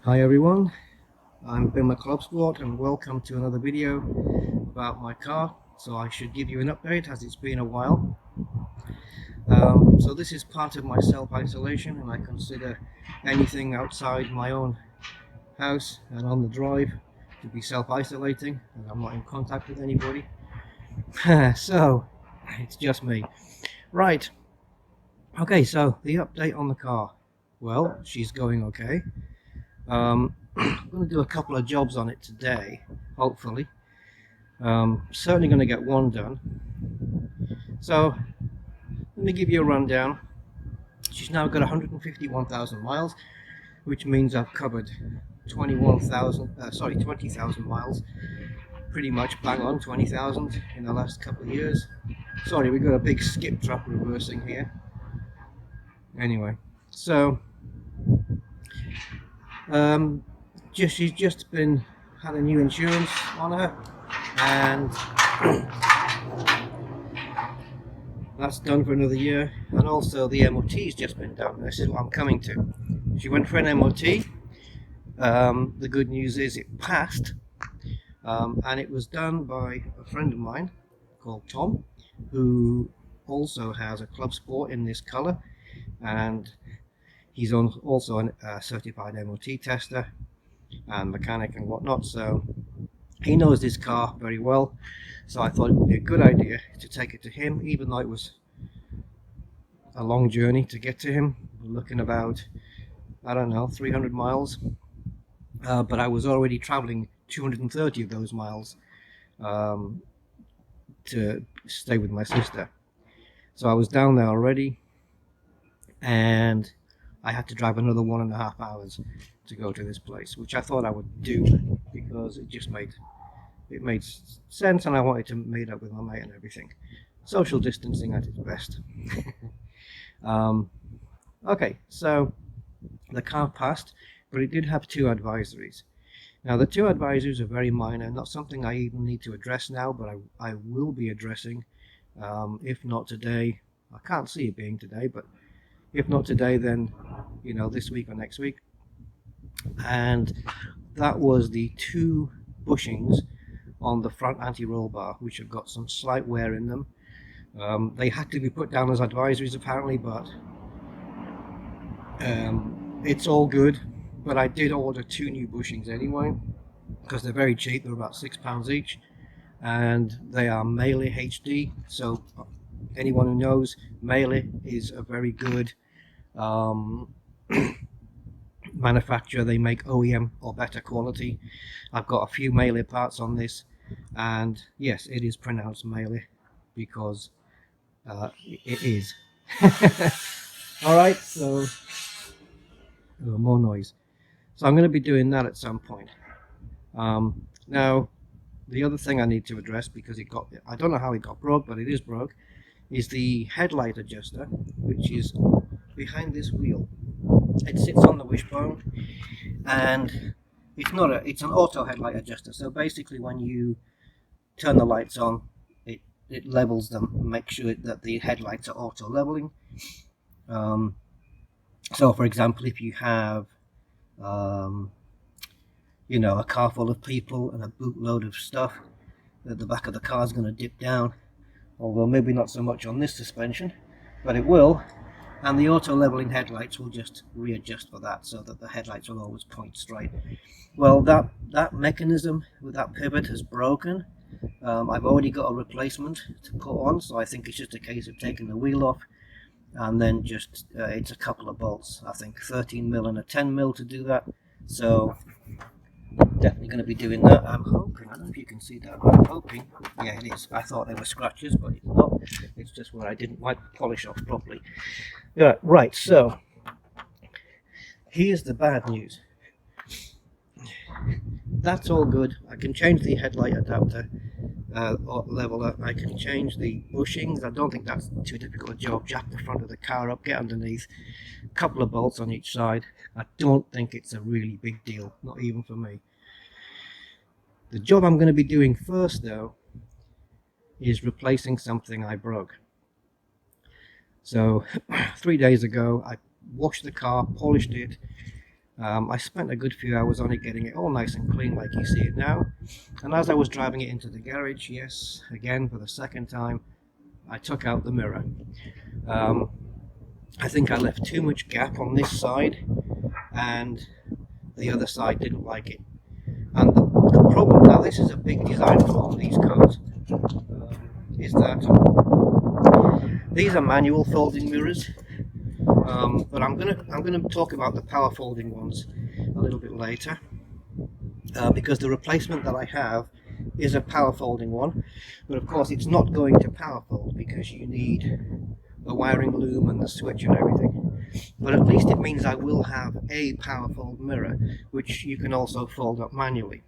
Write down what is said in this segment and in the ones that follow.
Hi everyone, I'm Ben at Clubsport and welcome to another video about my car. So I should give you an update as it's been a while. So this is part of my self-isolation, and I consider anything outside my own house and on the drive to be self-isolating, and I'm not in contact with anybody. So it's just me. Right, okay, so the update on the car. Well, she's going okay. I'm going to do a couple of jobs on it today, hopefully. Certainly going to get one done. So let me give you a rundown. She's now got 151,000 miles, which means I've covered 20,000 miles, pretty much bang on 20,000 in the last couple of years. Sorry, we've got a big skip truck reversing here. Anyway, so she's just had a new insurance on her, and that's done for another year. And also the MOT's just been done. This is what I'm coming to. She went for an MOT. The good news is it passed, and it was done by a friend of mine called Tom, who also has a Clubsport in this color, and he's also a certified MOT tester and mechanic and whatnot, so he knows this car very well. So I thought it would be a good idea to take it to him, even though it was a long journey to get to him. We're looking about, I don't know, 300 miles, but I was already traveling 230 of those miles to stay with my sister. So I was down there already, and I had to drive another 1.5 hours to go to this place, which I thought I would do because it made sense, and I wanted to meet up with my mate and everything. Social distancing at its best. Okay, so the car passed, but it did have two advisories. Now the two advisories are very minor, not something I even need to address now, but I will be addressing, if not today. I can't see it being today, but if not today, then this week or next week. And that was the two bushings on the front anti-roll bar, which have got some slight wear in them. They had to be put down as advisories apparently, but it's all good. But I did order two new bushings anyway, because they're very cheap. They're about £6 each, and they are Melee HD. So anyone who knows, Melee is a very good manufacturer. They make OEM or better quality. I've got a few Melee parts on this, and yes, it is pronounced Melee because it is. Alright, so more noise. So I'm going to be doing that at some point. Now, the other thing I need to address, because I don't know how it got broke, but it is broke, is the headlight adjuster, which is behind this wheel. It sits on the wishbone, and it's an auto headlight adjuster. So basically, when you turn the lights on, it levels them, make sure that the headlights are auto leveling. So for example, if you have a car full of people and a bootload of stuff, that the back of the car is going to dip down, although maybe not so much on this suspension, but it will. And the auto leveling headlights will just readjust for that, so that the headlights will always point straight. Well, that mechanism with that pivot has broken. I've already got a replacement to put on, so I think it's just a case of taking the wheel off, and then just it's a couple of bolts, I think 13mm and a 10mm to do that. So definitely going to be doing that. I'm hoping, I don't know if you can see that, I'm hoping, yeah it is, I thought they were scratches, but it's not. It's just where I didn't wipe the polish off properly. Yeah, right, so here's the bad news. That's all good. I can change the headlight adapter leveler. I can change the bushings. I don't think that's too difficult a job. Jack the front of the car up, get underneath, a couple of bolts on each side. I don't think it's a really big deal, not even for me. The job I'm going to be doing first, though, is replacing something I broke. So 3 days ago, I washed the car, polished it, I spent a good few hours on it, getting it all nice and clean like you see it now. And as I was driving it into the garage, yes, again for the second time, I took out the mirror. Um, I think I left too much gap on this side, and the other side didn't like it. And the problem, now this is a big design flaw with these cars, is that these are manual folding mirrors. But I'm gonna talk about the power folding ones a little bit later, because the replacement that I have is a power folding one, but of course it's not going to power fold because you need the wiring loom and the switch and everything. But at least it means I will have a power fold mirror, which you can also fold up manually.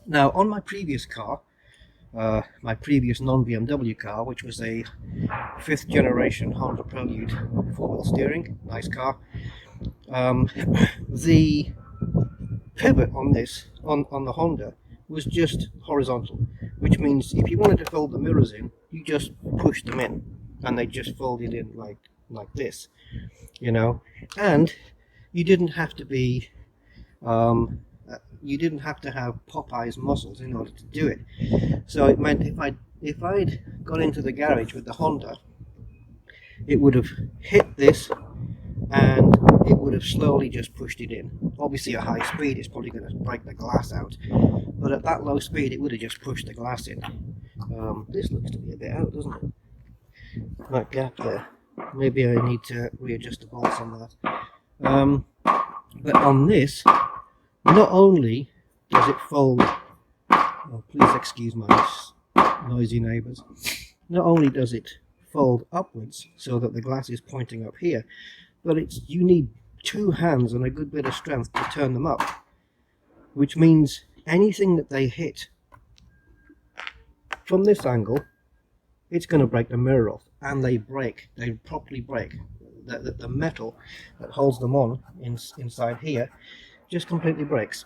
Now on my previous car, my previous non-BMW car, which was a 5th generation Honda Prelude 4-wheel steering, nice car. The pivot on this, on the Honda, was just horizontal, which means if you wanted to fold the mirrors in, you just push them in, and they just folded in like this, you know. And you didn't have to be, you didn't have to have Popeye's muscles in order to do it. So it meant if I'd gone into the garage with the Honda, it would have hit this and it would have slowly just pushed it in. Obviously at high speed it's probably going to break the glass out, but at that low speed it would have just pushed the glass in. This looks to be a bit out, doesn't it? That gap there. Maybe I need to readjust the bolts on that. But on this, not only does it fold, oh, please excuse my noisy neighbours, not only does it fold upwards so that the glass is pointing up here, but you need two hands and a good bit of strength to turn them up, which means anything that they hit from this angle, it's going to break the mirror off, and they properly break. The metal that holds them on inside here just completely breaks.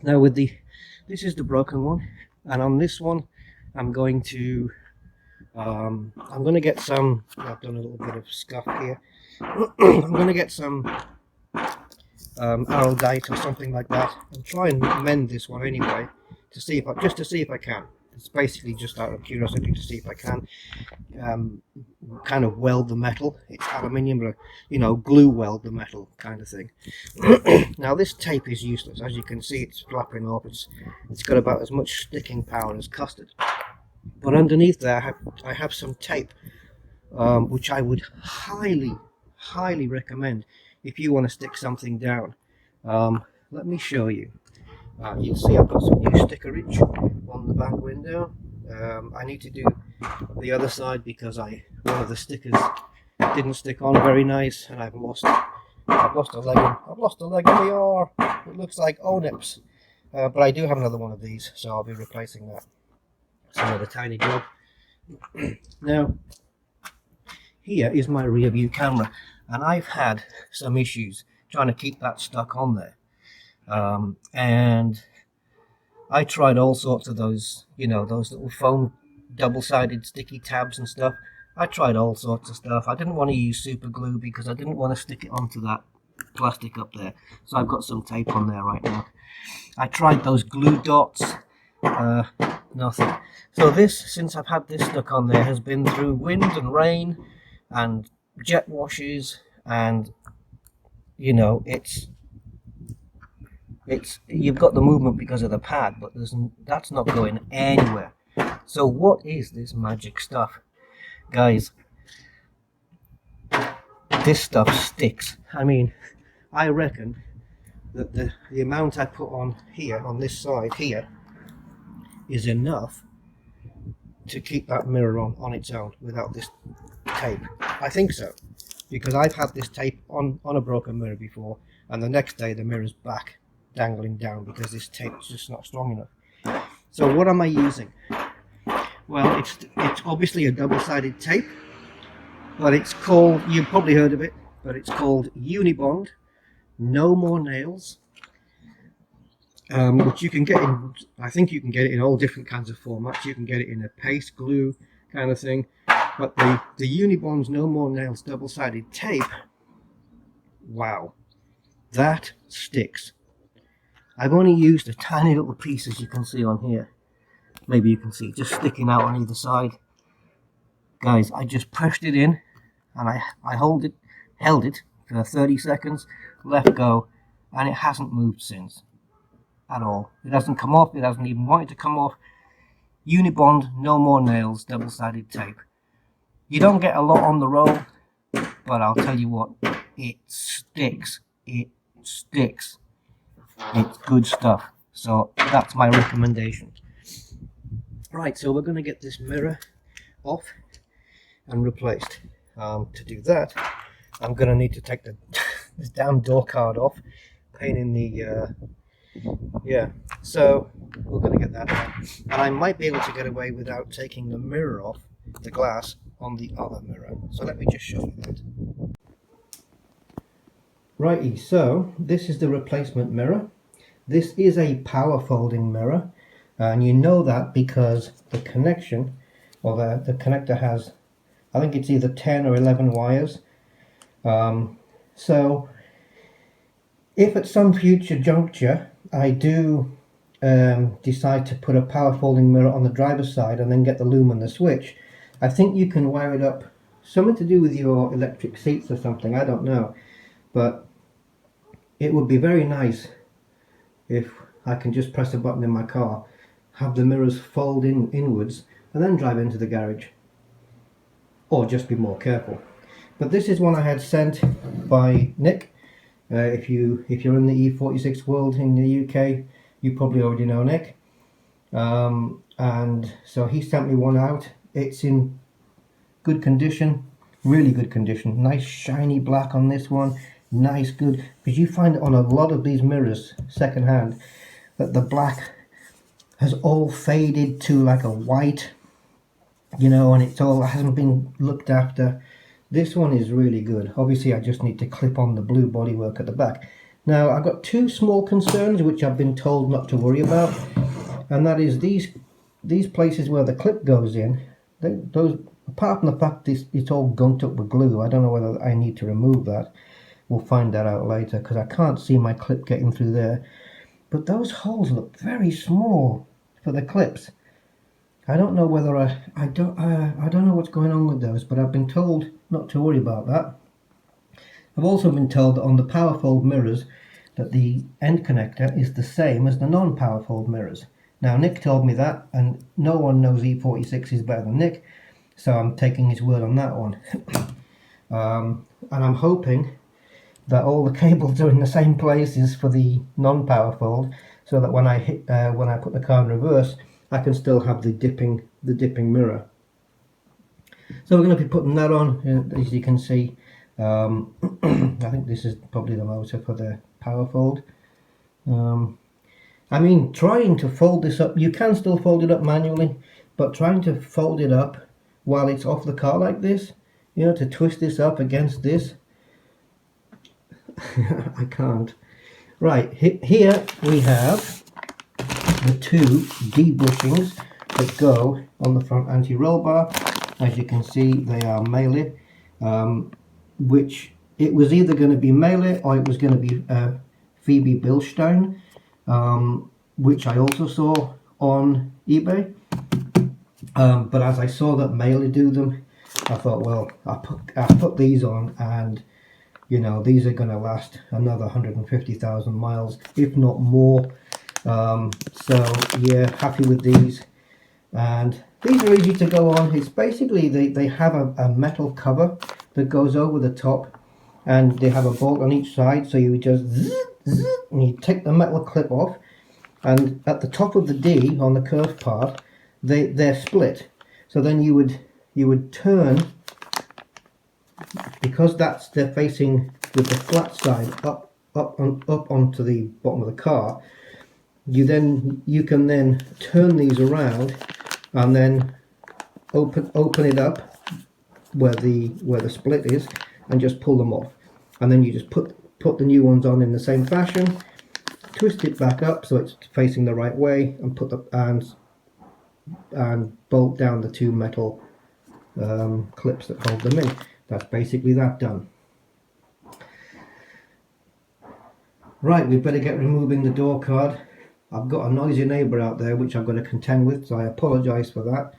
Now with this is the broken one, and on this one I'm going to get some, I've done a little bit of scuff here. I'm going to get some araldite or something like that and try and mend this one anyway, to see if I can. It's basically just out of curiosity to see if I can kind of weld the metal. It's aluminium, but you know, glue weld the metal kind of thing. Now this tape is useless. As you can see, it's flapping off. It's got about as much sticking power as custard. But underneath there I have some tape, which I would highly recommend if you want to stick something down. Let me show you. You can see I've got some new stickerage on the back window. I need to do the other side because one of the stickers didn't stick on very nice, and I've lost a leg. I've lost a leg in the R. It looks like Onips, but I do have another one of these, so I'll be replacing that. It's another tiny job. Now, here is my rear view camera, and I've had some issues trying to keep that stuck on there. And I tried all sorts of those, you know, those little foam double-sided sticky tabs and stuff. I tried all sorts of stuff. I didn't want to use super glue because I didn't want to stick it onto that plastic up there. So I've got some tape on there right now. I tried those glue dots, nothing. So this, since I've had this stuck on there, has been through wind and rain and jet washes, and you know, you've got the movement because of the pad, but that's not going anywhere. So what is this magic stuff, guys? This stuff sticks. I mean, I reckon that the amount I put on here, on this side here, is enough to keep that mirror on its own without this tape. I think so, because I've had this tape on a broken mirror before, and the next day the mirror's back dangling down because this tape's just not strong enough. So what am I using? Well, it's obviously a double-sided tape, but it's called, you've probably heard of it, but it's called Unibond No More Nails, which you can get in, I think you can get it in all different kinds of formats. You can get it in a paste glue kind of thing, but the Unibond No More Nails double-sided tape, wow. That sticks. I've only used a tiny little piece, as you can see on here. Maybe you can see just sticking out on either side. Guys, I just pressed it in and I held it for 30 seconds, let go, and it hasn't moved since at all. It hasn't come off, it hasn't even wanted to come off. Unibond, no more nails, double-sided tape. You don't get a lot on the roll, but I'll tell you what, it sticks. It sticks. It's good stuff. So that's my recommendation. Right, so we're going to get this mirror off and replaced. To do that, I'm going to need to take this damn door card off. Pain in the yeah. So we're going to get that done, and I might be able to get away without taking the mirror off, the glass on the other mirror. So let me just show you that. Righty, so this is the replacement mirror. This is a power folding mirror, and you know that because the connection, or the connector has, I think it's either 10 or 11 wires. So if at some future juncture I do decide to put a power folding mirror on the driver's side and then get the loom and the switch, I think you can wire it up, something to do with your electric seats or something, I don't know, but it would be very nice if I can just press a button in my car, have the mirrors fold inwards and then drive into the garage, or just be more careful. But this is one I had sent by Nick. If you're in the E46 world in the UK, you probably already know Nick. And so he sent me one out. It's in good condition, really good condition. Nice shiny black on this one. Nice, good, because you find on a lot of these mirrors second hand that the black has all faded to like a white, you know, and it hasn't been looked after. This one is really good. Obviously I just need to clip on the blue bodywork at the back. Now I've got two small concerns which I've been told not to worry about, and that is these places where the clip goes in, those, apart from the fact it's all gunked up with glue, I don't know whether I need to remove that. We'll find that out later, because I can't see my clip getting through there. But those holes look very small for the clips. I don't know whether I don't know what's going on with those, but I've been told not to worry about that. I've also been told that on the power fold mirrors that the end connector is the same as the non-power fold mirrors. Now Nick told me that, and no one knows E46 is better than Nick, so I'm taking his word on that one. And I'm hoping that all the cables are in the same places for the non-power fold, so that when I put the car in reverse, I can still have the dipping mirror. So we're going to be putting that on, as you can see. I think this is probably the motor for the power fold. I mean, trying to fold this up, you can still fold it up manually, but trying to fold it up while it's off the car like this, you know, to twist this up against this, I can't. Right, here we have the two D bushings that go on the front anti-roll bar. As you can see, they are Melee, which it was either going to be Melee or it was going to be Phoebe Bilstein, which I also saw on eBay. But as I saw that Melee do them, I thought, well, I put these on, and you know, these are going to last another 150,000 miles, if not more. So yeah, happy with these, and these are easy to go on. It's basically they have a metal cover that goes over the top, and they have a bolt on each side, so you just zzz, zzz, and you take the metal clip off, and at the top of the D on the curved part, they're split. So then you would turn, because they're facing with the flat side up onto the bottom of the car. You can then turn these around and then open it up where the split is, and just pull them off, and then you just put the new ones on in the same fashion, twist it back up so it's facing the right way, and put and bolt down the two metal clips that hold them in. That's basically that done. Right, we better get removing the door card. I've got a noisy neighbour out there which I've got to contend with, so I apologise for that,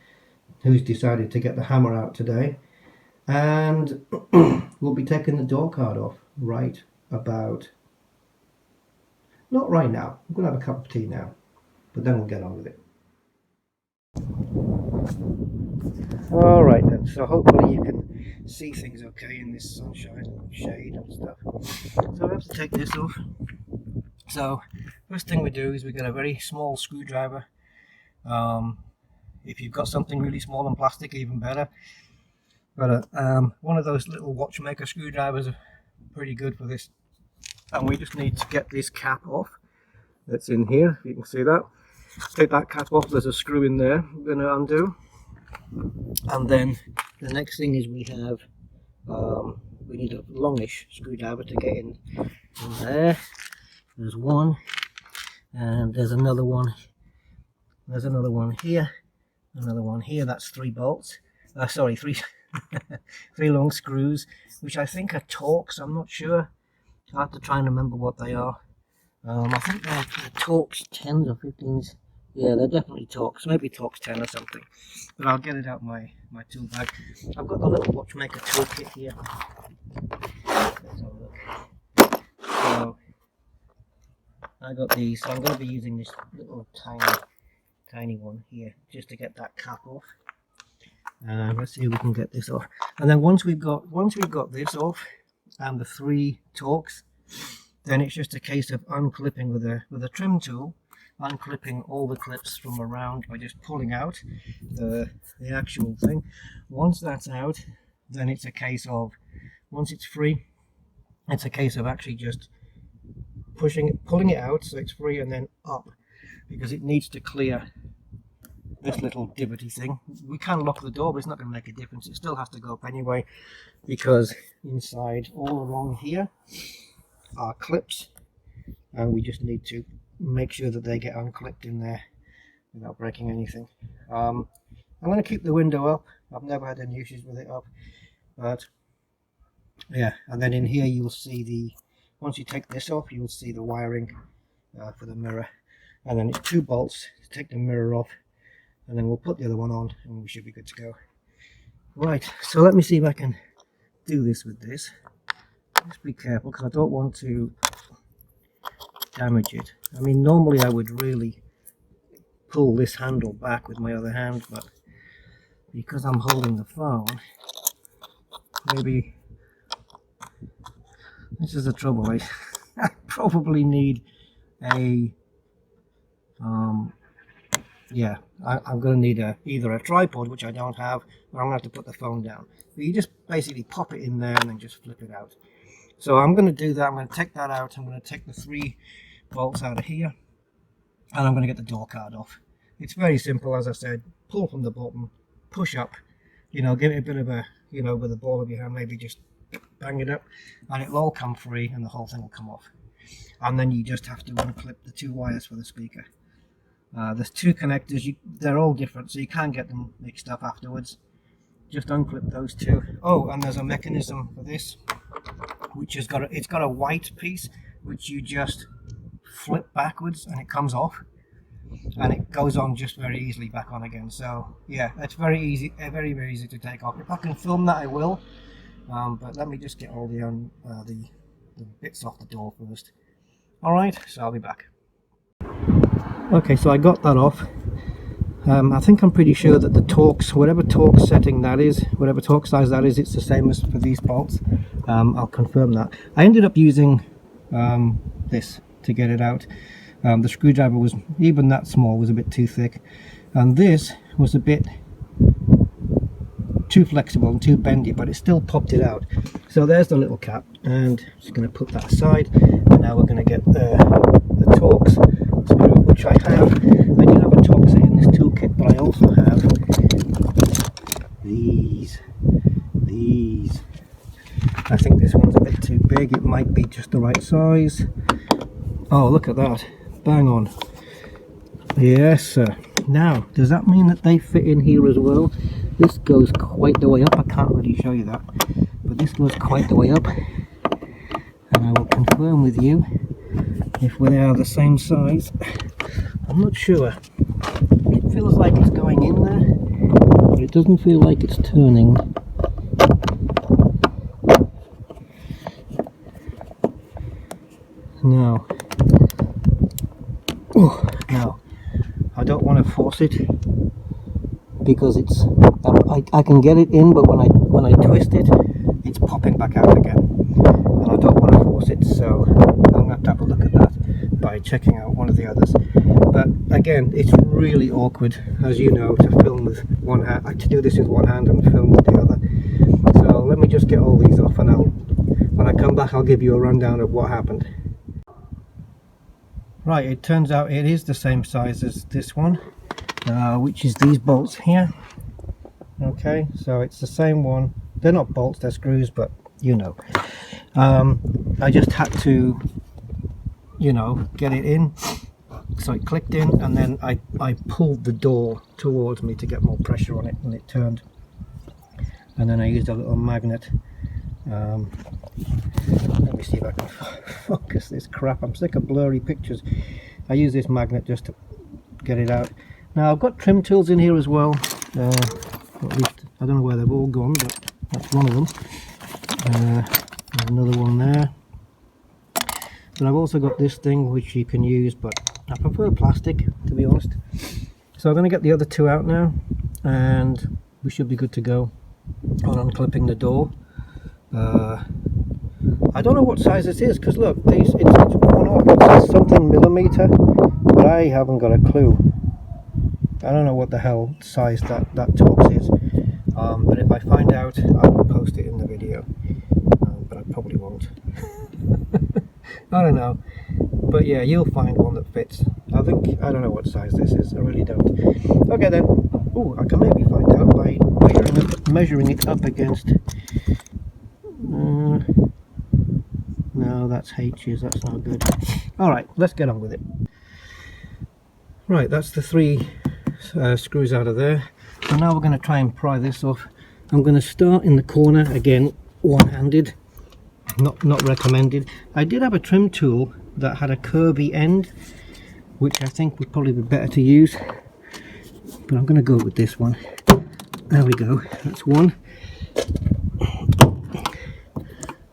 who's decided to get the hammer out today. And we'll be taking the door card off right about, not right now, I'm going to have a cup of tea now, but then we'll get on with it. Alright then, so hopefully you can see things okay in this sunshine and shade and stuff. So I have to take this off. So first thing we do is we get a very small screwdriver. If you've got something really small and plastic, even better. But one of those little watchmaker screwdrivers are pretty good for this. And we just need to get this cap off that's in here, if you can see that. Take that cap off, there's a screw in there we're going to undo. And then the next thing is we need a longish screwdriver to get in there. There's one, and there's another one. There's another one here, another one here. That's 3 bolts. Sorry, three long screws, which I think are Torx. I'm not sure. I have to try and remember what they are. I think they're Torx 10s or 15s. Yeah, they're definitely Torx. Maybe Torx 10 or something. But I'll get it out my tool bag. I've got the little watchmaker toolkit here. Let's have a look. So I got these. So I'm going to be using this little tiny one here just to get that cap off. And let's see if we can get this off. And then once we've got this off and the 3 Torx, then it's just a case of unclipping with a trim tool, unclipping all the clips from around by just pulling out the actual thing. Once that's out, then it's a case of, once it's free, it's a case of actually just pulling it out so it's free, and then up, because it needs to clear this little divoty thing. We can lock the door, but it's not going to make a difference. It still has to go up anyway, because inside all along here are clips, and we just need to make sure that they get unclipped in there without breaking anything. I'm going to keep the window up. I've never had any issues with it up, but yeah. And then in here you'll see once you take this off, you'll see the wiring for the mirror, and then it's 2 bolts to take the mirror off, and then we'll put the other one on and we should be good to go. Right, so let me see if I can do this with this. Just be careful, because I don't want to damage it. I mean, normally I would really pull this handle back with my other hand, but because I'm holding the phone, maybe this is the trouble. I probably need a yeah, I'm going to need either a tripod, which I don't have, or I'm going to have to put the phone down. But you just basically pop it in there and then just flip it out. So I'm going to do that. I'm going to take that out. I'm going to take the 3 bolts out of here, and I'm going to get the door card off. It's very simple, as I said. Pull from the bottom, push up, give it a bit of a, with the ball of your hand, maybe just bang it up, and it'll all come free and the whole thing will come off. And then you just have to unclip the 2 wires for the speaker. There's 2 connectors. They're all different, so you can't get them mixed up afterwards. Just unclip those 2. Oh, and there's a mechanism for this, which has got it's got a white piece which you just flip backwards and it comes off, and it goes on just very easily back on again. So yeah, it's very easy, very easy to take off. If I can film that, I will, but let me just get all the bits off the door first. Alright, so I'll be back. Okay, so I got that off. I think I'm pretty sure that the Torx, whatever Torx setting that is, whatever Torx size that is, it's the same as for these bolts. I'll confirm that. I ended up using this to get it out. The screwdriver was, even that small, was a bit too thick, and this was a bit too flexible and too bendy, but it still popped it out. So there's the little cap, and I'm just going to put that aside, and now we're going to get the Torx screw, which I have. I do have a Torx in this toolkit, but I also have these. I think this one's a bit too big. It might be just the right size. Oh, look at that. Bang on. Yes, sir. Now, does that mean that they fit in here as well? This goes quite the way up. I can't really show you that, but this goes quite the way up. And I will confirm with you if they are the same size. I'm not sure. It feels like it's going in there, but it doesn't feel like it's turning. No. Oh, no. I don't want to force it because it's I can get it in, but when I twist it, it's popping back out again, and I don't want to force it. So I'm going to have a look at that by checking out one of the others. But again, it's really awkward, as you know, to film with one hand, to do this with one hand and film with the other. So let me just get all these off, and when I come back I'll give you a rundown of what happened. Right, it turns out it is the same size as this one, which is these bolts here. Okay, so it's the same one. They're not bolts, they're screws, but you know. I just had to, you know, get it in. So it clicked in, and then I pulled the door towards me to get more pressure on it, and it turned. And then I used a little magnet. Let me see if I can focus this crap. I'm sick of blurry pictures. I use this magnet just to get it out. Now I've got trim tools in here as well. At least I don't know where they've all gone, but that's one of them. There's another one there. But I've also got this thing which you can use, but I prefer plastic, to be honest. So I'm going to get the other two out now, and we should be good to go on unclipping the door. I don't know what size this is, because look, it's one off. It says something millimeter, but I haven't got a clue. I don't know what the hell size that Torx is. But if I find out, I will post it in the video. But I probably won't. I don't know. But yeah, you'll find one that fits. I don't know what size this is. I really don't. Okay then. Oh, I can maybe find out by measuring it up against. No, that's H's. That's not good. All right, let's get on with it. Right, that's the three screws out of there. So now we're going to try and pry this off. I'm going to start in the corner again, one-handed. Not recommended. I did have a trim tool that had a curvy end, which I think would probably be better to use, but I'm going to go with this one. There we go. That's one.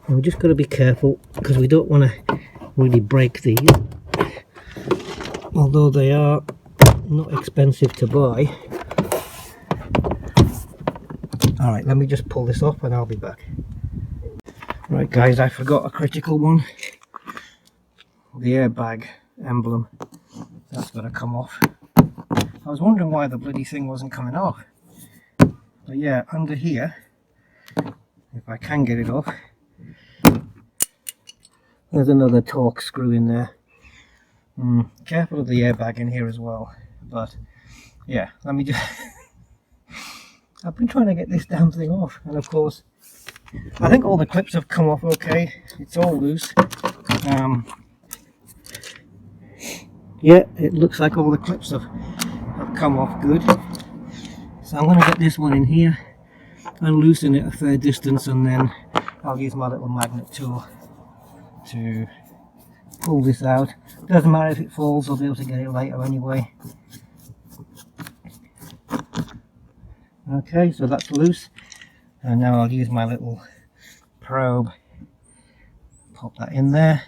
And we just got to be careful because we don't want to really break these, although they are not expensive to buy. Alright, let me just pull this off and I'll be back. Right guys, I forgot a critical one. The airbag emblem. That's got to come off. I was wondering why the bloody thing wasn't coming off. But yeah, under here, if I can get it off, there's another Torx screw in there. Careful of the airbag in here as well. But yeah, let me just... I've been trying to get this damn thing off, and of course I think all the clips have come off okay. It's all loose. Yeah, it looks like all the clips have come off good. So I'm going to get this one in here and loosen it a fair distance, and then I'll use my little magnet tool to pull this out. Doesn't matter if it falls, I'll be able to get it later anyway. Okay, so that's loose, and now I'll use my little probe, pop that in there.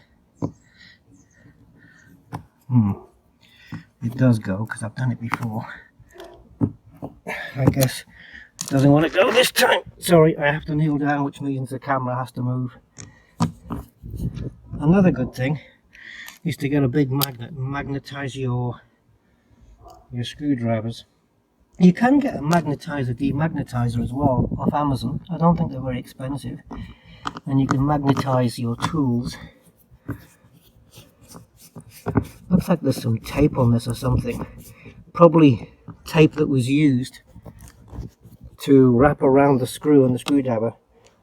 It does go because I've done it before. I guess it doesn't want to go this time. Sorry, I have to kneel down, which means the camera has to move. Another good thing is to get a big magnet and magnetize your screwdrivers. You can get a magnetizer, demagnetizer as well off Amazon. I don't think they're very expensive. And you can magnetize your tools. Looks like there's some tape on this or something. Probably tape that was used to wrap around the screw and the screwdriver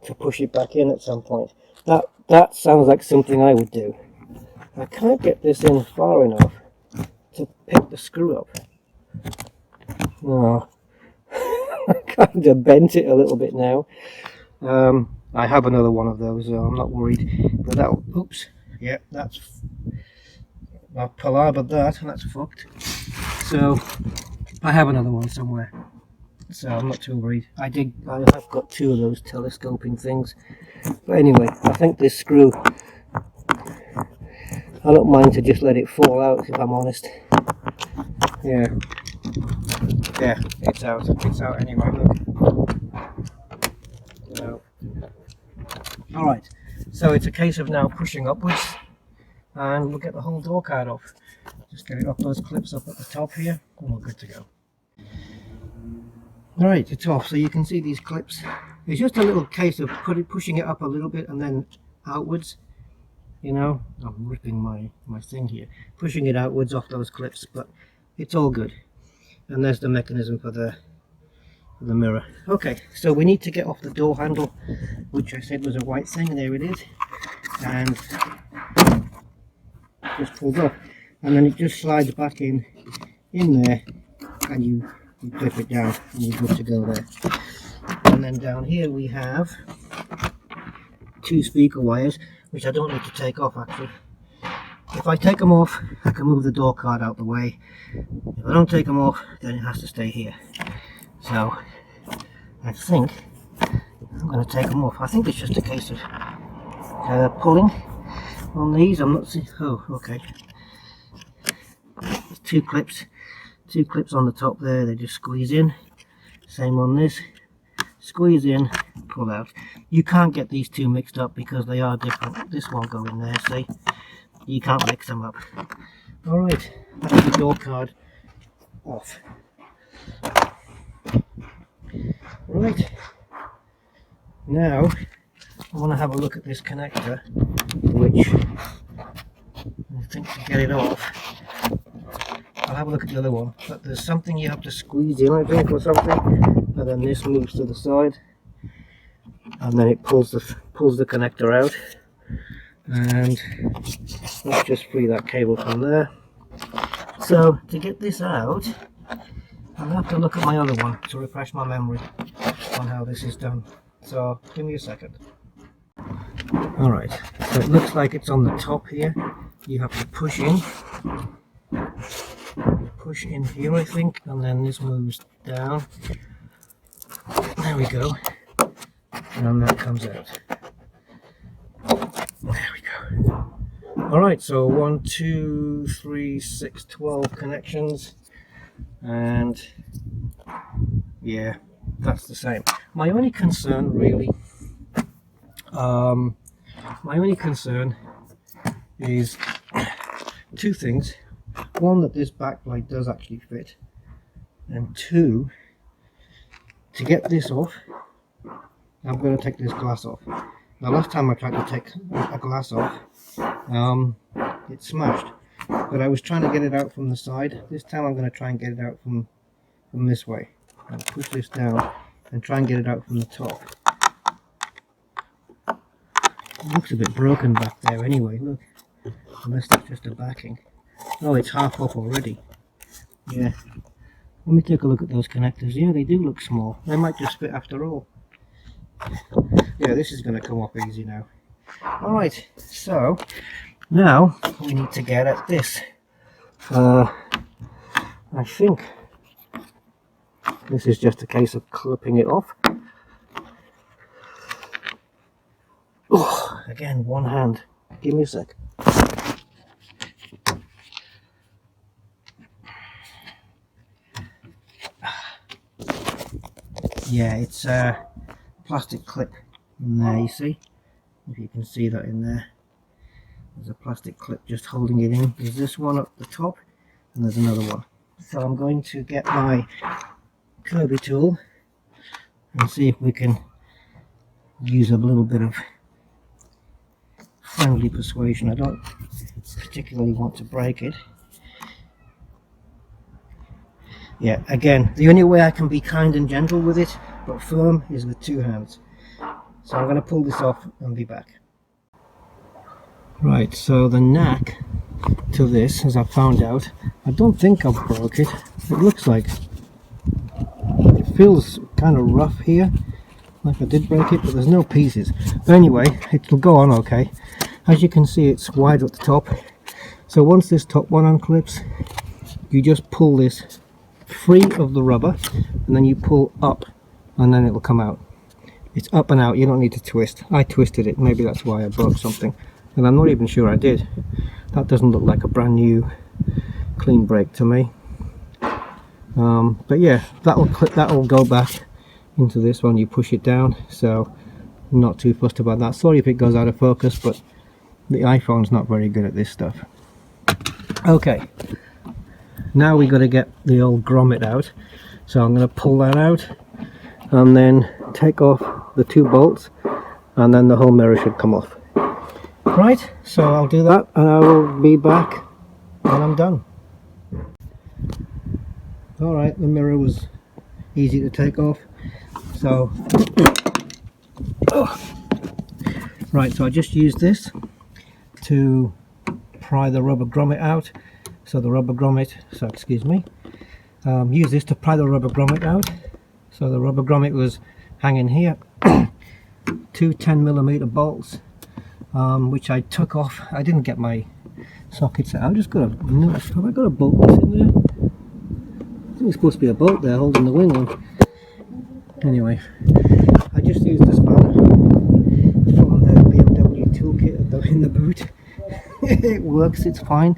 to push it back in at some point. That sounds like something I would do. I can't get this in far enough to pick the screw up. No, I kind of bent it a little bit now. I have another one of those, so I'm not worried. But that, oops, yeah, I've palavered that, and that's fucked. So I have another one somewhere, so I'm not too worried. I have got two of those telescoping things, but anyway, I think this screw, I don't mind to just let it fall out, if I'm honest. Yeah, it's out anyway, look. So, alright, so it's a case of now pushing upwards, and we'll get the whole door card off. Just get it off those clips up at the top here, and we're good to go. Alright, it's off, so you can see these clips. It's just a little case of pushing it up a little bit and then outwards. You know, I'm ripping my thing here. Pushing it outwards off those clips, but it's all good. And there's the mechanism for the mirror. Okay, so we need to get off the door handle, which I said was a white thing. There it is. And just pulls up. And then it just slides back in there, and you clip it down, and you're good to go there. And then down here we have two speaker wires, which I don't need to take off actually. If I take them off, I can move the door card out the way. If I don't take them off, then it has to stay here. So I think I'm going to take them off. I think it's just a case of pulling on these. I'm not seeing. Oh, okay. There's two clips on the top there. They just squeeze in. Same on this. Squeeze in, pull out. You can't get these two mixed up because they are different. This won't go in there, see? You can't mix them up. Alright, that's the door card off. Right, now I want to have a look at this connector, which I think to get it off, I'll have a look at the other one, but there's something you have to squeeze in, I think, or something, and then this moves to the side, and then it pulls the connector out, and let's just free that cable from there. So to get this out, I'll have to look at my other one to refresh my memory on how this is done. So give me a second. Alright, so it looks like it's on the top here. You have to push in here, I think, and then this moves down. There we go, and that comes out. There we go. Alright, so 1, 2, 3, 6, 12 connections, and yeah, that's the same. My only concern really, is two things. One, that this backlight does actually fit, and two, to get this off, I'm going to take this glass off. Now last time I tried to take a glass off, it smashed, but I was trying to get it out from the side. This time I'm going to try and get it out from this way. I'll push this down and try and get it out from the top. It looks a bit broken back there anyway, look, unless that's just a backing. Oh, it's half off already. Yeah. Let me take a look at those connectors. Yeah, they do look small. They might just fit after all. Yeah, this is going to come off easy now. Alright, so now we need to get at this. I think this is just a case of clipping it off. Oh, again, one hand. Give me a sec. Yeah, it's a plastic clip in there, you see? If you can see that in there. There's a plastic clip just holding it in. There's this one up the top, and there's another one. So I'm going to get my Kirby tool and see if we can use a little bit of friendly persuasion. I don't particularly want to break it. Yeah, again, the only way I can be kind and gentle with it, but firm, is with two hands. So I'm going to pull this off and be back. Right, so the knack to this, as I found out, I don't think I've broke it. It looks like it feels kind of rough here, like I did break it, but there's no pieces. But anyway, it'll go on okay. As you can see, it's wide at the top, So once this top one unclips, you just pull this free of the rubber, and then you pull up, and then it'll come out. It's up and out, you don't need to twist. I twisted it, maybe that's why I broke something, and I'm not even sure I did. That doesn't look like a brand new clean brake to me. But yeah, that'll go back into this one. You push it down, so I'm not too fussed about that. Sorry if it goes out of focus, but the iPhone's not very good at this stuff. Okay, now we got to get the old grommet out, so I'm going to pull that out and then take off the 2 bolts, and then the whole mirror should come off. Right, so I'll do that and I will be back when I'm done. Alright, the mirror was easy to take off, so right, so I just used this to pry the rubber grommet out. So the rubber grommet, use this to pry the rubber grommet out. So the rubber grommet was hanging here. 2 10mm bolts, which I took off. I didn't get my sockets out. I've just got have I got a bolt in there? I think there's supposed to be a bolt there holding the wing on. Anyway, I just used the spanner from the BMW toolkit in the boot. It works, it's fine.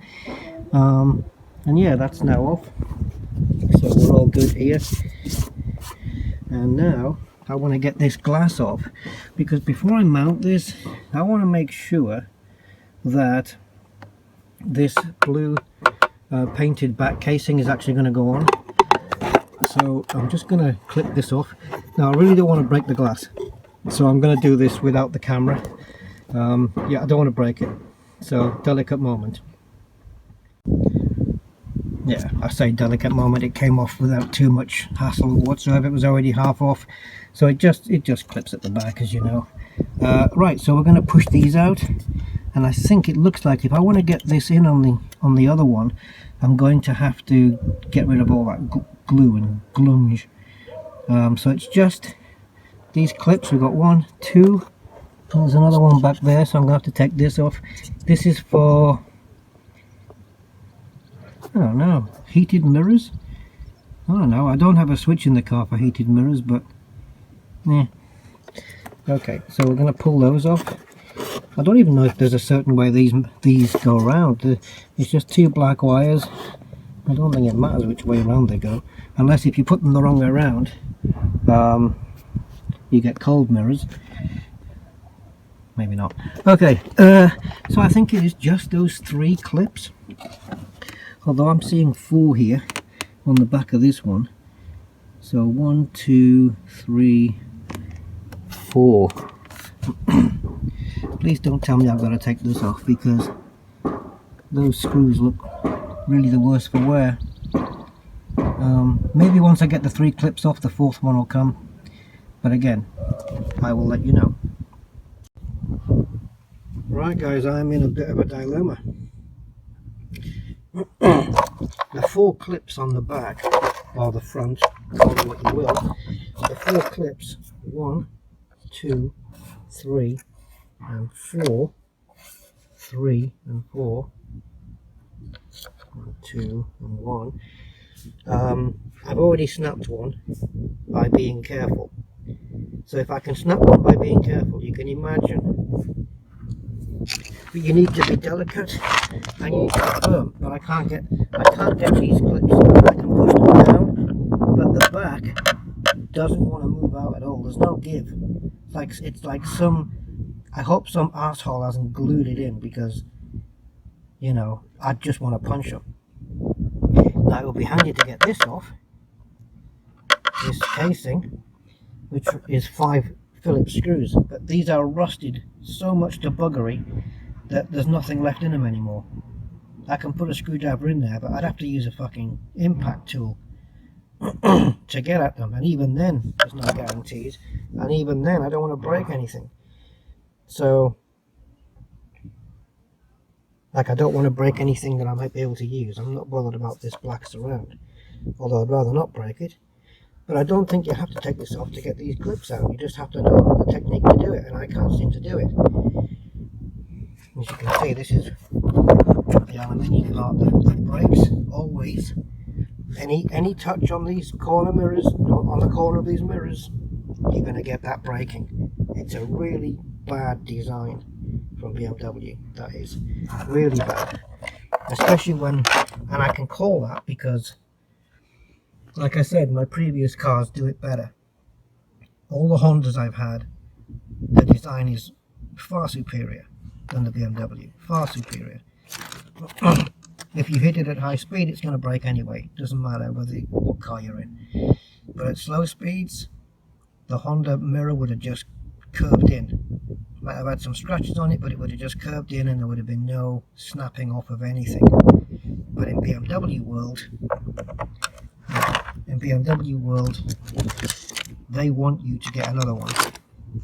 And yeah, that's now off, so we're all good here. And now I want to get this glass off, because before I mount this, I want to make sure that this blue painted back casing is actually going to go on. So I'm just going to clip this off. Now I really don't want to break the glass, so I'm going to do this without the camera. Yeah, I don't want to break it, so delicate moment. Yeah, I say delicate moment, it came off without too much hassle whatsoever. It was already half off, so it just clips at the back, as you know. Right, so we're going to push these out, and I think it looks like if I want to get this in on the other one, I'm going to have to get rid of all that glue and glunge. So it's just these clips. We've got 1, 2, there's another one back there, so I'm going to have to take this off. This is for, I don't know, heated mirrors? I don't know, I don't have a switch in the car for heated mirrors, but yeah. Okay, so we're going to pull those off. I don't even know if there's a certain way these go around. It's just 2 black wires. I don't think it matters which way around they go, unless if you put them the wrong way around, you get cold mirrors. Maybe not. Okay, so I think it is just those 3 clips. Although I'm seeing 4 here on the back of this one. So 1, 2, 3, 4. Please don't tell me I've got to take this off, because those screws look really the worst for wear. Maybe once I get the 3 clips off, the 4th one will come. But again, I will let you know. Right guys, I'm in a bit of a dilemma. The 4 clips on the back, or the front, call it what you will. The 4 clips, 1, 2, 3 and 4, 3 and 4, 1, 2 and 1. I've already snapped one by being careful. So if I can snap one by being careful, you can imagine. But you need to be delicate and you need to be firm. But I can't get these clips. I can push them down, but the back doesn't want to move out at all. There's no give. It's like some. I hope some asshole hasn't glued it in, because, you know, I just want to punch them. Now it will be handy to get this off. This casing, which is 5 Phillips screws, but these are rusted so much to buggery that there's nothing left in them anymore. I can put a screwdriver in there, but I'd have to use a fucking impact tool to get at them, and even then there's no guarantees, and even then I don't want to break anything. So, like, I don't want to break anything that I might be able to use. I'm not bothered about this black surround, although I'd rather not break it. But I don't think you have to take this off to get these clips out. You just have to know the technique to do it, and I can't seem to do it. As you can see, this is the aluminium part that breaks. Always, any touch on these corner mirrors, on the corner of these mirrors, you're going to get that breaking. It's a really bad design from BMW. That is really bad, especially when, and I can call that because, like I said, my previous cars do it better. All the Hondas I've had, the design is far superior than the BMW, far superior. If you hit it at high speed, it's going to break anyway. Doesn't matter what car you're in. But at slow speeds, the Honda mirror would have just curved in. Might have had some scratches on it, but it would have just curved in and there would have been no snapping off of anything. But in BMW world, they want you to get another one.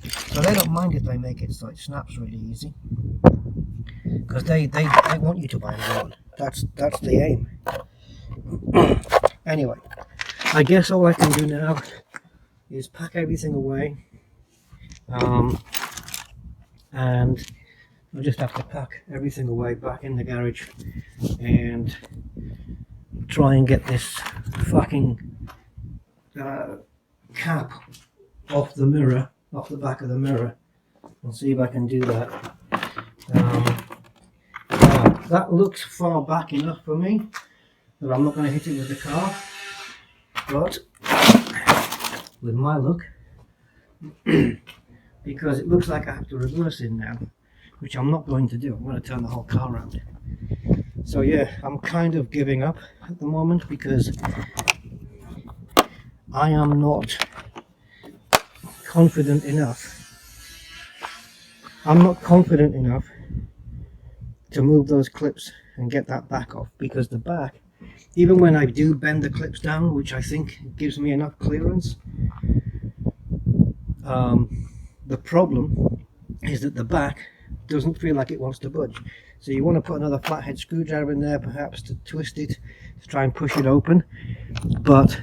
So they don't mind if they make it so it snaps really easy, because they want you to buy another one. That's the aim. Anyway, I guess all I can do now is pack everything away, and I'll just have to pack everything away back in the garage and try and get this fucking cap off the mirror, off the back of the mirror. I'll see if I can do that. That looks far back enough for me that I'm not going to hit it with the car, but with my luck, because it looks like I have to reverse in now, which I'm not going to do. I'm going to turn the whole car around. So yeah, I'm kind of giving up at the moment because I am not confident enough. I'm not confident enough to move those clips and get that back off, because the back, even when I do bend the clips down, which I think gives me enough clearance, the problem is that the back doesn't feel like it wants to budge. So you want to put another flathead screwdriver in there, perhaps to twist it, to try and push it open. But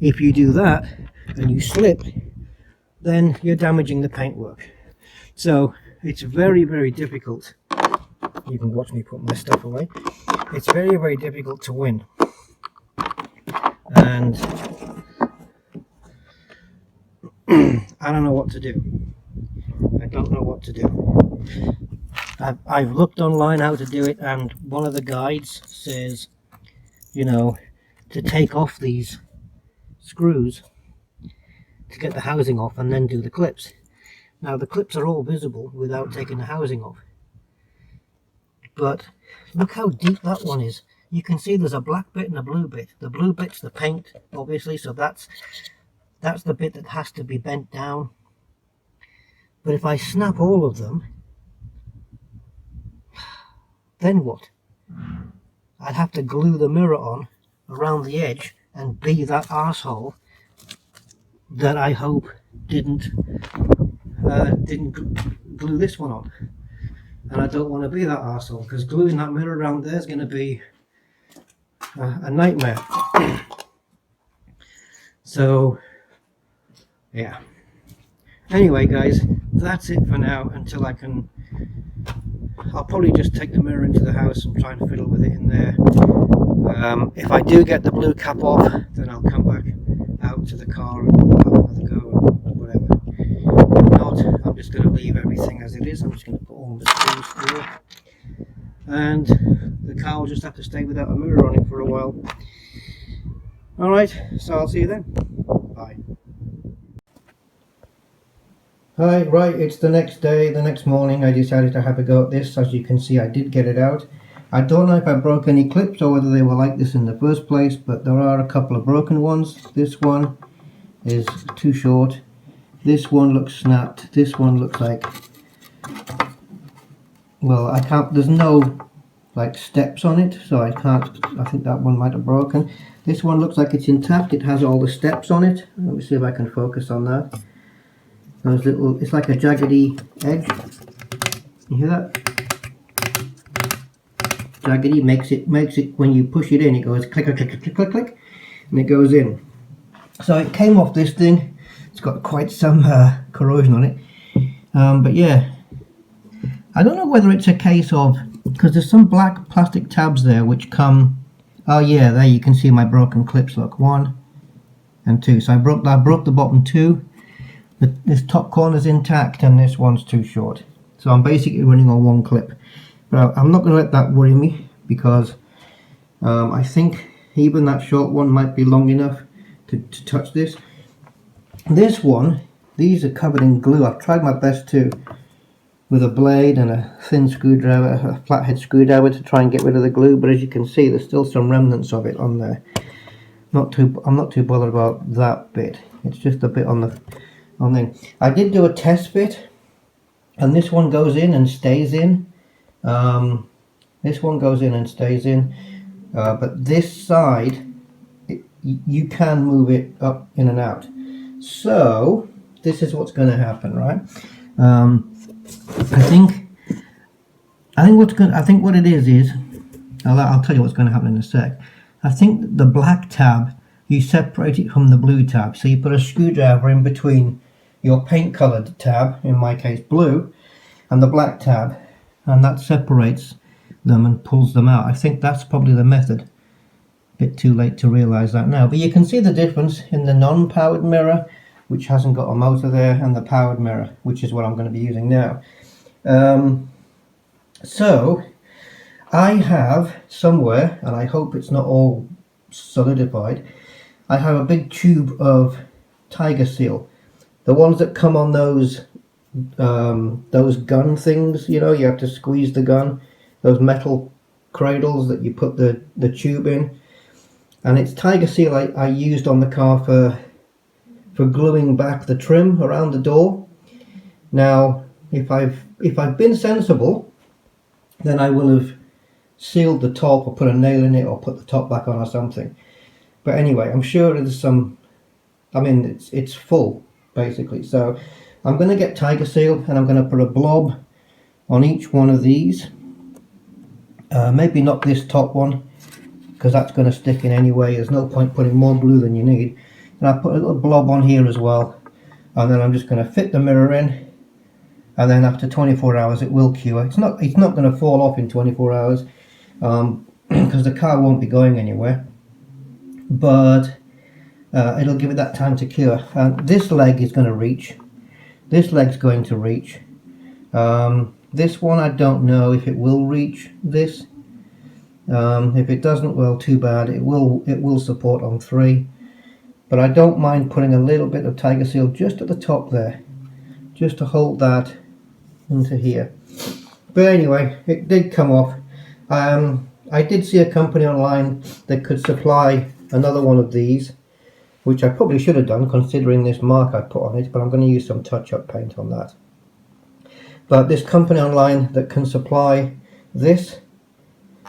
if you do that and you slip, then you're damaging the paintwork. So it's very, very difficult. You can watch me put my stuff away. It's very, very difficult to win. And I don't know what to do. I don't know what to do. I've looked online how to do it, and one of the guides says, you know, to take off these screws to get the housing off and then do the clips. Now the clips are all visible without taking the housing off. But look how deep that one is. You can see there's a black bit and a blue bit. The blue bit's the paint, obviously, so that's the bit that has to be bent down. But if I snap all of them, then what? I'd have to glue the mirror on around the edge and be that arsehole that I hope didn't glue this one on. And I don't want to be that arsehole, because gluing that mirror around there is going to be a nightmare. So yeah, anyway guys, that's it for now until I'll probably just take the mirror into the house and try and fiddle with it in there. If I do get the blue cap off, then I'll come back out to the car and have another go and whatever. If not, I'm just going to leave everything as it is. I'm just going to put all the screws through, and the car will just have to stay without a mirror on it for a while. Alright, so I'll see you then. Bye. Hi, right, it's the next day, the next morning. I decided to have a go at this. As you can see, I did get it out. I don't know if I broke any clips or whether they were like this in the first place, but there are a couple of broken ones. This one is too short. This one looks snapped. This one looks like, well, I can't, there's no like steps on it, so I think that one might have broken. This one looks like it's intact. It has all the steps on it. Let me see if I can focus on that. Those little, it's like a jaggedy edge. You hear that? Jaggedy makes it when you push it in, it goes click, click, click, click, click, click, and it goes in. So it came off this thing. It's got quite some corrosion on it. But yeah, I don't know whether it's a case of because there's some black plastic tabs there which come. Oh yeah, there you can see my broken clips. Look, 1 and 2. So I broke the bottom 2. This top corner's intact and this one's too short. So I'm basically running on 1 clip. But I'm not going to let that worry me, because I think even that short one might be long enough to touch this. This one, these are covered in glue. I've tried my best to, with a blade and a thin screwdriver, a flathead screwdriver, to try and get rid of the glue, but as you can see there's still some remnants of it on there. I'm not too bothered about that bit. It's just a bit on the I did do a test fit, and this one goes in and stays in. This one goes in and stays in, but this side, you can move it up, in and out. So this is what's going to happen, right? I think what it is I'll tell you what's going to happen in a sec. I think the black tab, you separate it from the blue tab. So you put a screwdriver in between your paint colored tab, in my case blue, and the black tab, and that separates them and pulls them out. I think that's probably the method. Bit too late to realize that now, but you can see the difference in the non-powered mirror, which hasn't got a motor there, and the powered mirror, which is what I'm going to be using now. So I have somewhere, and I hope it's not all solidified, I have a big tube of Tiger Seal, the ones that come on those gun things, you know, you have to squeeze the gun, those metal cradles that you put the tube in. And it's Tiger Seal I used on the car for gluing back the trim around the door. Now, if I've been sensible, then I will have sealed the top or put a nail in it or put the top back on or something. But anyway, I'm sure there's some. I mean, it's full basically. So I'm going to get Tiger Seal, and I'm going to put a blob on each one of these. Maybe not this top one, because that's going to stick in anyway. There's no point putting more glue than you need. And I put a little blob on here as well, and then I'm just going to fit the mirror in, and then after 24 hours it will cure. It's not going to fall off in 24 hours, because the car won't be going anywhere, but it'll give it that time to cure. And this leg is going to reach. This leg's going to reach. This one, I don't know if it will reach this. If it doesn't, well, too bad. It will support on 3, but I don't mind putting a little bit of Tiger Seal just at the top there, just to hold that into here. But anyway, it did come off. I did see a company online that could supply another one of these, which I probably should have done considering this mark I put on it, but I'm going to use some touch-up paint on that. But this company online that can supply this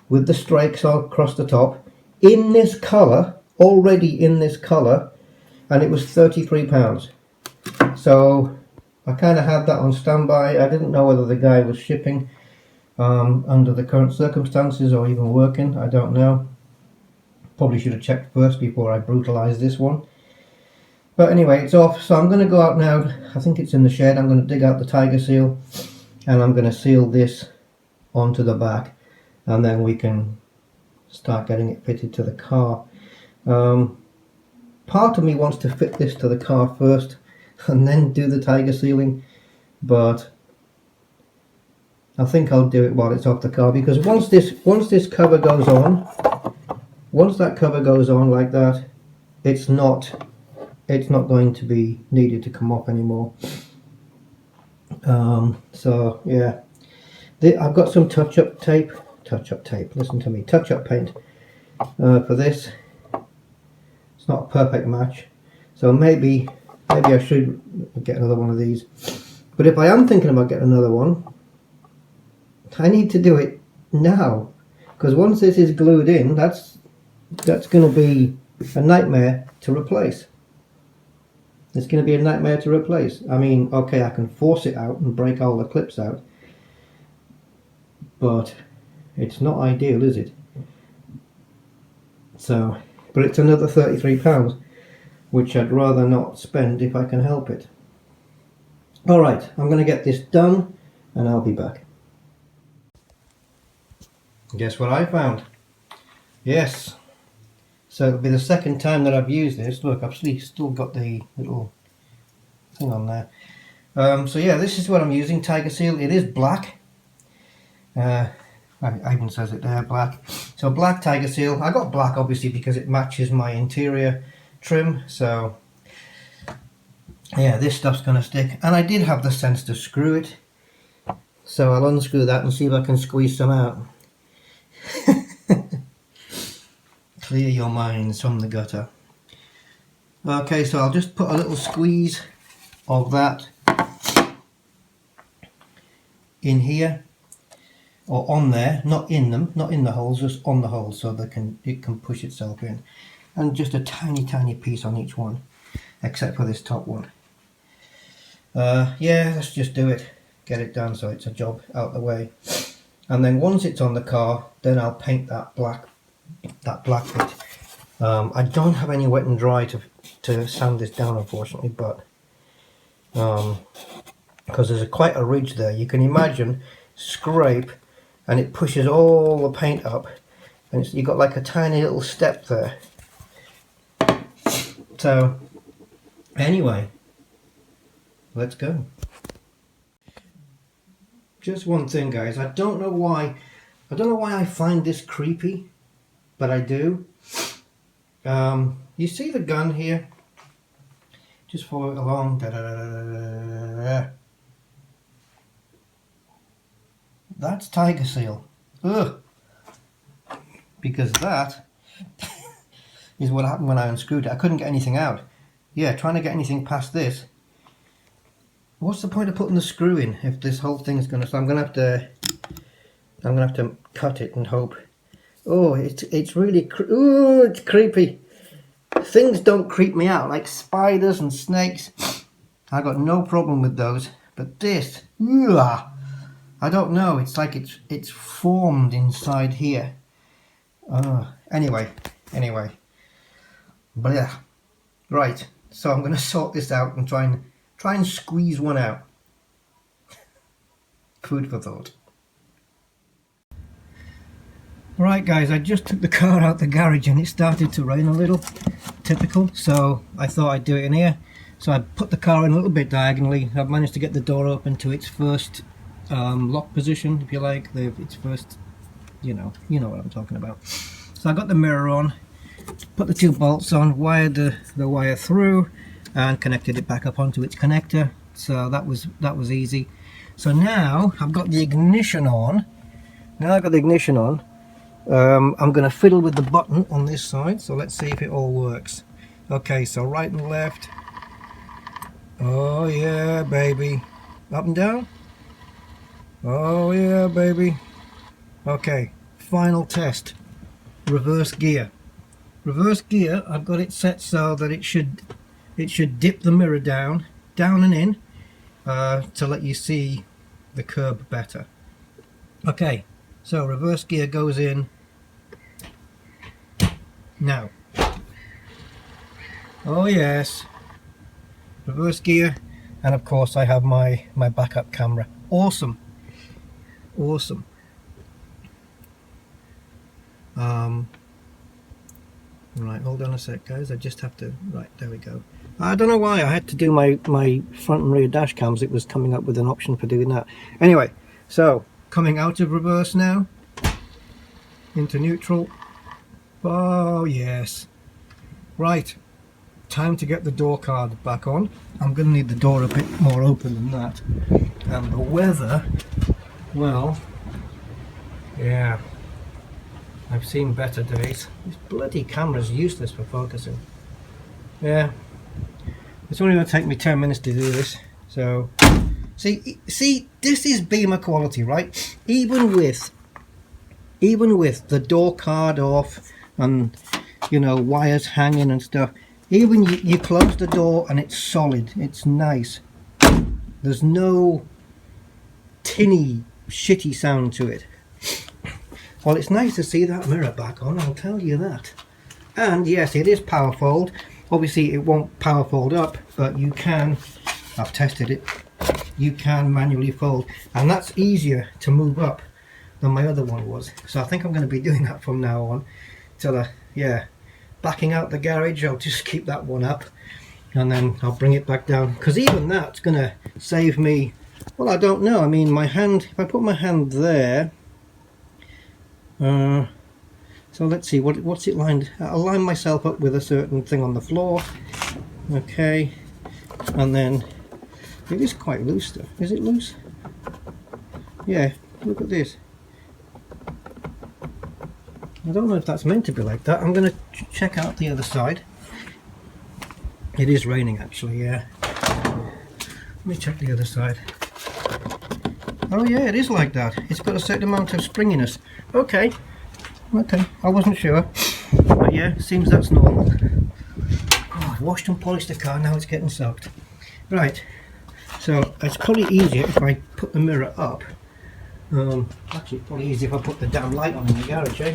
with the strakes all across the top in this colour, already in this colour, and it was £33. So I kind of had that on standby. I didn't know whether the guy was shipping under the current circumstances or even working. I don't know. Probably should have checked first before I brutalised this one. But anyway, it's off. So I'm going to go out now. I think it's in the shed. I'm going to dig out the Tiger Seal, and I'm going to seal this onto the back, and then we can start getting it fitted to the car. Part of me wants to fit this to the car first and then do the Tiger Sealing, but I think I'll do it while it's off the car, because once this cover goes on, once that cover goes on like that, it's not going to be needed to come off anymore. So yeah, I've got some touch-up tape, listen to me, touch-up paint for this. It's not a perfect match, so maybe I should get another one of these. But if I am thinking about getting another one, I need to do it now, because once this is glued in, that's going to be a nightmare to replace. It's going to be a nightmare to replace. I mean, okay, I can force it out and break all the clips out, but it's not ideal, is it? So, but it's another £33, which I'd rather not spend if I can help it. Alright, I'm going to get this done and I'll be back. Guess what I found? Yes. So it'll be the second time that I've used this. Look, I've still got the little thing on there. So yeah, this is what I'm using, Tiger Seal. It is black. It even says it there, black. So black Tiger Seal. I got black obviously because it matches my interior trim. So yeah, this stuff's gonna stick. And I did have the sense to screw it. So I'll unscrew that and see if I can squeeze some out. Clear your minds from the gutter. Okay, so I'll just put a little squeeze of that in here, or on there, not in them, not in the holes, just on the holes, so it can push itself in. And just a tiny piece on each one, except for this top one. Yeah, let's just do it. Get it done so it's a job out of the way. And then once it's on the car, then I'll paint that black bit. I don't have any wet and dry to sand this down, unfortunately, but because there's quite a ridge there, you can imagine scrape and it pushes all the paint up, and you've got like a tiny little step there. So anyway, let's go. Just one thing, guys, I don't know why I find this creepy, but I do. You see the gun here? Just follow it along. That's Tiger Seal. Ugh. Because that is what happened when I unscrewed it. I couldn't get anything out. Yeah, trying to get anything past this. What's the point of putting the screw in if this whole thing's gonna? So I'm gonna have to cut it and hope. Oh, it's really ooh, it's creepy. Things don't creep me out like spiders and snakes. I got no problem with those, but this, ugh, I don't know. It's like it's formed inside here. Anyway, blah. Right. So I'm gonna sort this out and try and squeeze one out. Food for thought. Right guys, I just took the car out the garage and it started to rain a little, typical, so I thought I'd do it in here. So I put the car in a little bit diagonally. I've managed to get the door open to its first lock position, if you like, its first, you know what I'm talking about. So I got the mirror on, put the two bolts on, wired the wire through and connected it back up onto its connector. So that was easy. So now I've got the ignition on. I'm going to fiddle with the button on this side, so let's see if it all works. Okay, so right and left. Oh yeah, baby. Up and down. Oh yeah, baby. Okay, final test. Reverse gear. Reverse gear, I've got it set so that it should dip the mirror down and in to let you see the curb better. Okay, so reverse gear goes in now. Oh yes, reverse gear, and of course I have my backup camera. Awesome. Right, hold on a sec guys, I just have to, right, there we go. I don't know why I had to do my front and rear dash cams. It was coming up with an option for doing that. Anyway, so coming out of reverse now, into neutral. Oh yes. Right, time to get the door card back on. I'm going to need the door a bit more open than that. And the weather, well, yeah, I've seen better days. This bloody camera's useless for focusing. Yeah, it's only going to take me 10 minutes to do this. So, see, this is Beamer quality, right? Even with the door card off and, you know, wires hanging and stuff, even you close the door and it's solid, it's nice. There's no tinny, shitty sound to it. Well, it's nice to see that mirror back on, I'll tell you that. And yes, it is power fold. Obviously it won't power fold up, but you can, I've tested it, you can manually fold, and that's easier to move up than my other one was. So I think I'm going to be doing that from now on till yeah, backing out the garage. I'll just keep that one up and then I'll bring it back down, because even that's going to save me, well, I don't know, I mean my hand, if I put my hand there, so let's see, what's it lined, I'll line myself up with a certain thing on the floor, okay, and then it is quite loose though, is it loose? Yeah, look at this. I don't know if that's meant to be like that. I'm going to check out the other side. It is raining actually, yeah. Let me check the other side. Oh yeah, it is like that. It's got a certain amount of springiness. Okay, okay, I wasn't sure. But yeah, seems that's normal. Oh, I've washed and polished the car, now it's getting soaked. Right, so it's probably easier if I put the mirror up. Actually, it's probably easier if I put the damn light on in the garage, eh?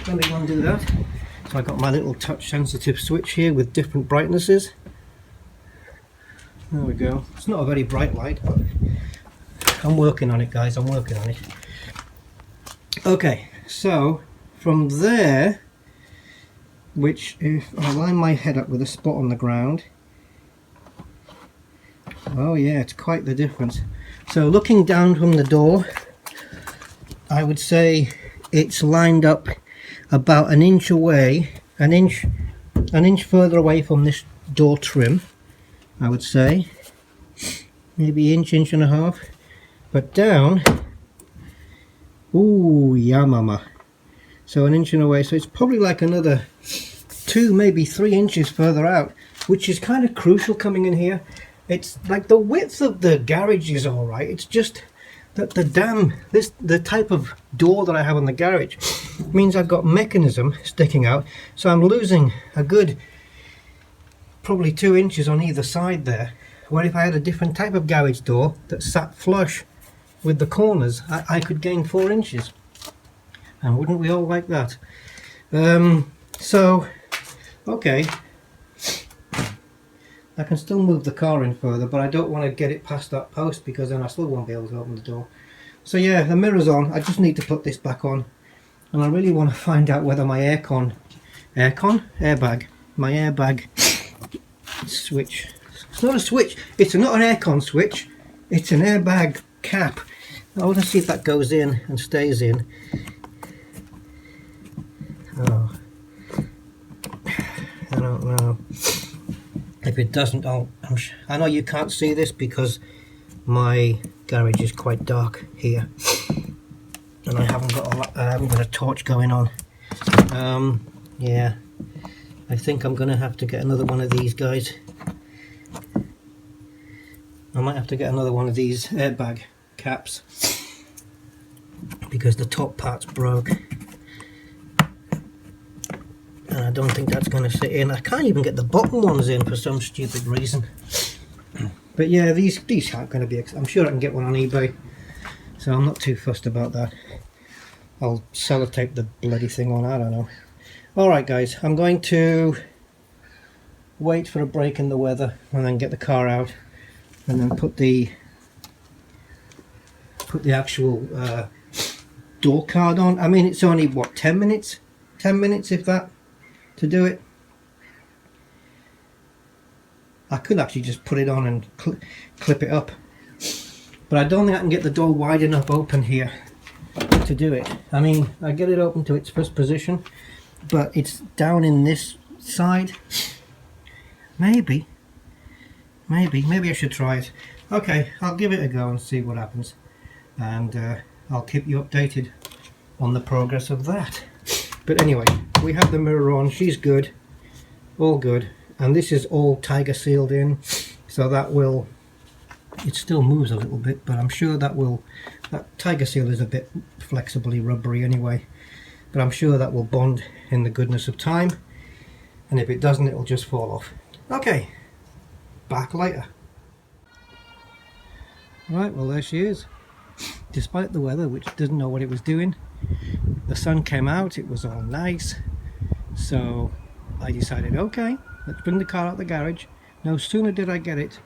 Let me go and do that. So I got my little touch sensitive switch here with different brightnesses. There we go. It's not a very bright light, but I'm working on it, guys. I'm working on it. Okay, so from there, which if I line my head up with a spot on the ground, oh yeah, it's quite the difference. So looking down from the door, I would say it's lined up about an inch away, an inch further away from this door trim, I would say, maybe inch and a half, but down, ooh, yeah mama, so an inch and away, so it's probably like another 2, maybe 3 inches further out, which is kind of crucial coming in here. It's like the width of the garage is alright, it's just that the type of door that I have on the garage means I've got mechanism sticking out, so I'm losing a good probably 2 inches on either side there, where if I had a different type of garage door that sat flush with the corners, I could gain 4 inches, and wouldn't we all like that? So okay, I can still move the car in further, but I don't want to get it past that post because then I still won't be able to open the door. So yeah, the mirror's on. I just need to put this back on, and I really want to find out whether my airbag, my airbag switch, it's not a switch, it's not an aircon switch, it's an airbag cap. I want to see if that goes in and stays in. Oh, I don't know. If it doesn't, I know you can't see this because my garage is quite dark here, and I haven't got a torch going on. Yeah, I think I'm gonna have to get another one of these guys. I might have to get another one of these airbag caps because the top part's broke. And I don't think that's going to sit in. I can't even get the bottom ones in for some stupid reason. But yeah, these aren't going to be, I'm sure I can get one on eBay, so I'm not too fussed about that. I'll sellotape the bloody thing on, I don't know. Alright guys, I'm going to wait for a break in the weather and then get the car out and then put the actual door card on. I mean, it's only what, 10 minutes? 10 minutes if that, to do it. I could actually just put it on and clip it up, but I don't think I can get the door wide enough open here to do it. I mean, I get it open to its first position, but it's down in this side. Maybe I should try it. Okay, I'll give it a go and see what happens, and I'll keep you updated on the progress of that. But anyway, we have the mirror on, she's good, all good, and this is all tiger sealed in, so that will, it still moves a little bit, but I'm sure that tiger seal is a bit flexibly rubbery anyway, but I'm sure that will bond in the goodness of time, and if it doesn't, it'll just fall off. Okay, back later. Right, well there she is. Despite the weather, which doesn't know what it was doing, the sun came out, it was all nice, so I decided, okay, let's bring the car out the garage. No sooner did I get it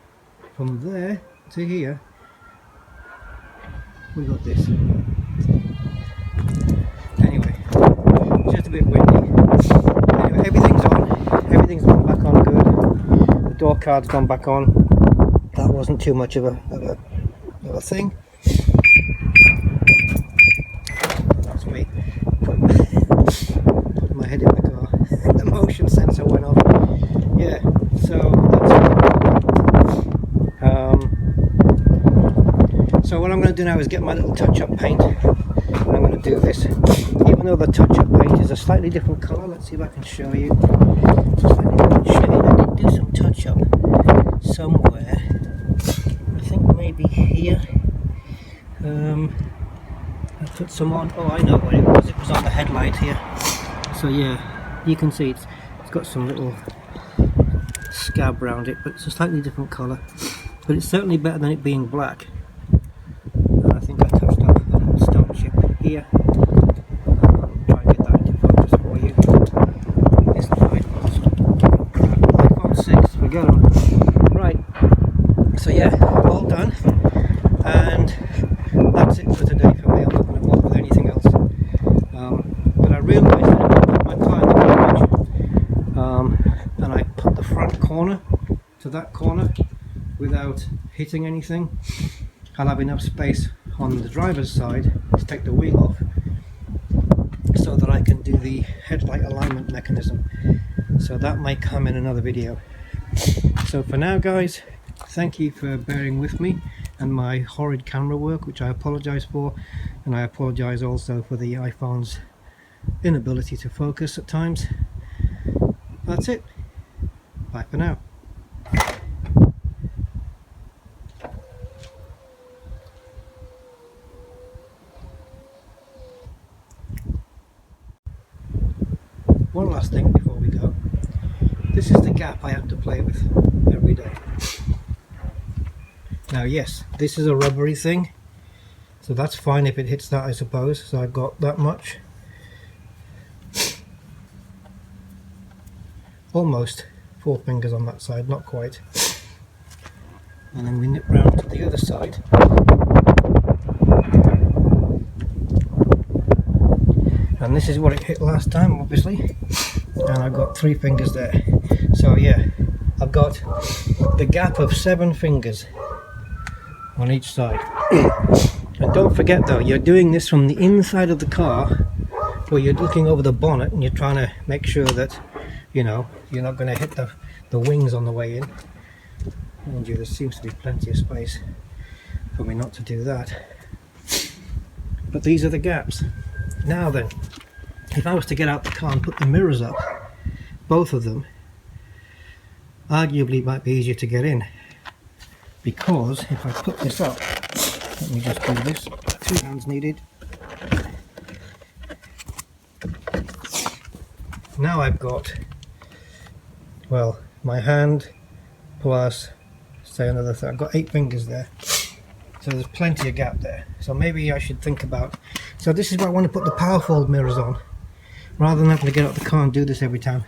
from there to here, we got this. card's gone back on. That wasn't too much of a thing. That's me. Put my head in the car. The motion sensor went off. Yeah, so that's it. So what I'm going to do now is get my little touch-up paint. I'm going to do this. Even though the touch-up paint is a slightly different colour, let's see if I can show you. It's a slightly different shade. I did do some touch-up somewhere. I think maybe here. I put some on. Oh, I know what it was. It was on the headlight here. So yeah, you can see it's got some little scab around it, but it's a slightly different colour. But it's certainly better than it being black. And I think I touched up a little stone chip here. Try and get that into focus for you. This iPhone 6, forget them. Right. So yeah, all done. And that's it for today for me. I'm not going to bother with anything else. But I realised that if I put my car in the garage and I put the front corner to that corner without hitting anything, I'll have enough space on the driver's side to take the wheel off so that I can do the headlight alignment mechanism. So that might come in another video. So for now, guys, thank you for bearing with me and my horrid camera work, which I apologise for, and I apologise also for the iPhone's inability to focus at times. That's it. Bye for now. One last thing before we go. This is the gap I have to play with every day. Now yes, this is a rubbery thing, so that's fine if it hits that, I suppose. So I've got that much. Almost 4 fingers on that side, not quite. And then we nip round to the other side. And this is what it hit last time, obviously. And I've got 3 fingers there. So yeah, I've got the gap of 7 fingers on each side. And don't forget though, you're doing this from the inside of the car, where you're looking over the bonnet and you're trying to make sure that, you know, you're not going to hit the wings on the way in. Mind you, there seems to be plenty of space for me not to do that. But these are the gaps. Now then, if I was to get out the car and put the mirrors up, both of them, arguably it might be easier to get in. Because if I put this up, let me just do this, 2 hands needed. Now I've got, well, my hand plus, say another thing, I've got 8 fingers there. So there's plenty of gap there. So maybe I should think about, so this is where I want to put the power fold mirrors on, rather than having to get out the car and do this every time.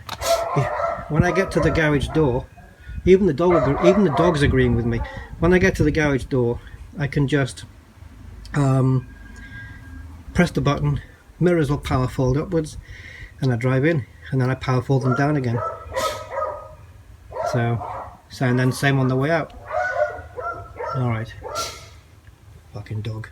When I get to the garage door, even the dog's agreeing with me. When I get to the garage door, I can just press the button, mirrors will power fold upwards, and I drive in, and then I power fold them down again. So and then same on the way out. Alright. Fucking dog.